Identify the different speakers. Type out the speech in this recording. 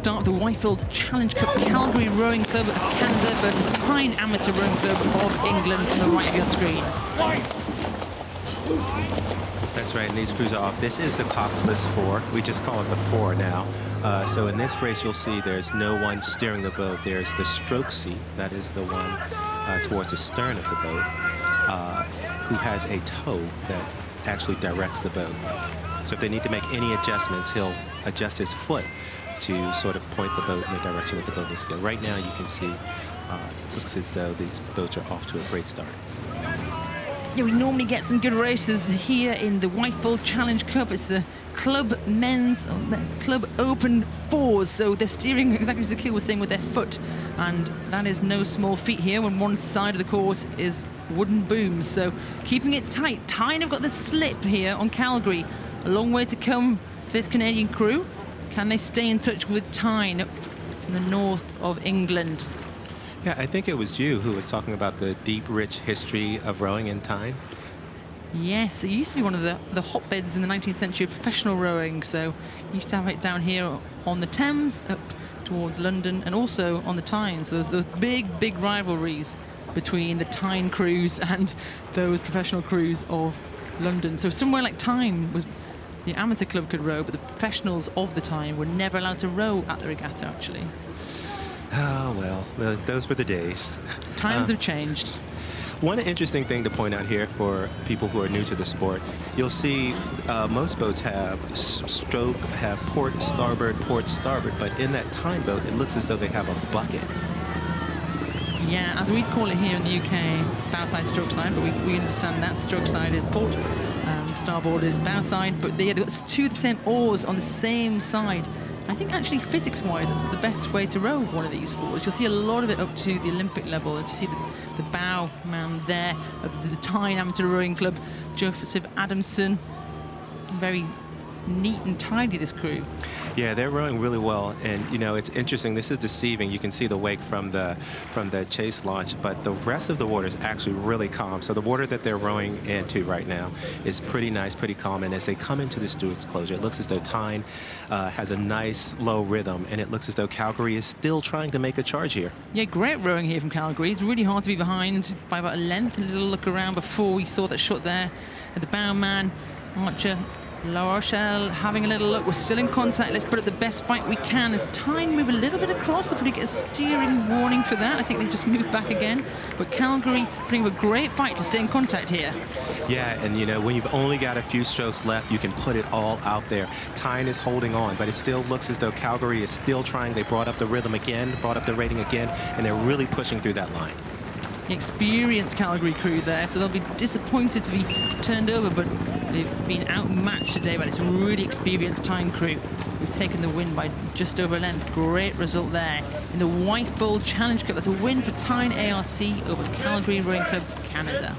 Speaker 1: start of the Wyfold Challenge Cup, Calgary Rowing Club of Canada versus Tyne Amateur Rowing Club of England on the right of your screen.
Speaker 2: That's right, and these crews are off. This is the coxless 4. We just call it the 4 now. So in this race, you'll see there's no one steering the boat. There's the stroke seat, that is the one towards the stern of the boat, who has a toe that actually directs the boat. So if they need to make any adjustments, he'll adjust his foot to sort of point the boat in the direction that the boat needs to go. Right now, you can see it looks as though these boats are off to a great start.
Speaker 1: Yeah, we normally get some good races here in the Wyfold Challenge Cup. It's the Club Men's Club Open 4s, so they're steering exactly as the Zakil was saying with their foot, and that is no small feat here when one side of the course is wooden booms. So keeping it tight. Tyne have got the slip here on Calgary. A long way to come for this Canadian crew. Can they stay in touch with Tyne up in the north of England?
Speaker 2: Yeah, I think it was you who was talking about the deep, rich history of rowing in Tyne.
Speaker 1: Yes, it used to be one of the hotbeds in the 19th century of professional rowing. So you used to have it down here on the Thames, up towards London, and also on the Tyne. So there's those big, big rivalries between the Tyne crews and those professional crews of London. So somewhere like Tyne was the amateur club could row, but the professionals of the time were never allowed to row at the regatta, actually.
Speaker 2: Oh, well, those were the days.
Speaker 1: Times have changed.
Speaker 2: One interesting thing to point out here for people who are new to the sport, you'll see most boats have stroke, have port starboard, but in that Tyne boat, it looks as though they have a bucket.
Speaker 1: Yeah, as we call it here in the UK, bow side, stroke side, but we understand that stroke side is port, starboard is bow side, but they've got two of the same oars on the same side. I think actually physics-wise, that's the best way to row one of these 4s. You'll see a lot of it up to the Olympic level. As you see the bow man there of the Tyne Amateur Rowing Club, Joseph Adamson. Very neat and tidy, this crew.
Speaker 2: Yeah, they're rowing really well, and you know, it's interesting. This is deceiving. You can see the wake from the chase launch, but the rest of the water is actually really calm. So the water that they're rowing into right now is pretty nice, pretty calm. And as they come into the Stewart's closure, it looks as though Tyne has a nice low rhythm, and it looks as though Calgary is still trying to make a charge here. Yeah,
Speaker 1: great rowing here from Calgary. It's really hard to be behind by about a length. A little look around before we saw that shot there at the bow man, Archer. La Rochelle having a little look. We're still in contact. Let's put up the best fight we can. As Tyne move a little bit across, they'll probably get a steering warning for that. I think they've just moved back again. But Calgary putting up a great fight to stay in contact here.
Speaker 2: Yeah, and you know, when you've only got a few strokes left, you can put it all out there. Tyne is holding on, but it still looks as though Calgary is still trying. They brought up the rhythm again, brought up the rating again, and they're really pushing through that line.
Speaker 1: The experienced Calgary crew there, so they'll be disappointed to be turned over, but they've been outmatched today by this really experienced Tyne crew. We've taken the win by just over a length. Great result there in the Wyfold Challenge Cup. That's a win for Tyne A.R.C. over Calgary Rowing Club Canada.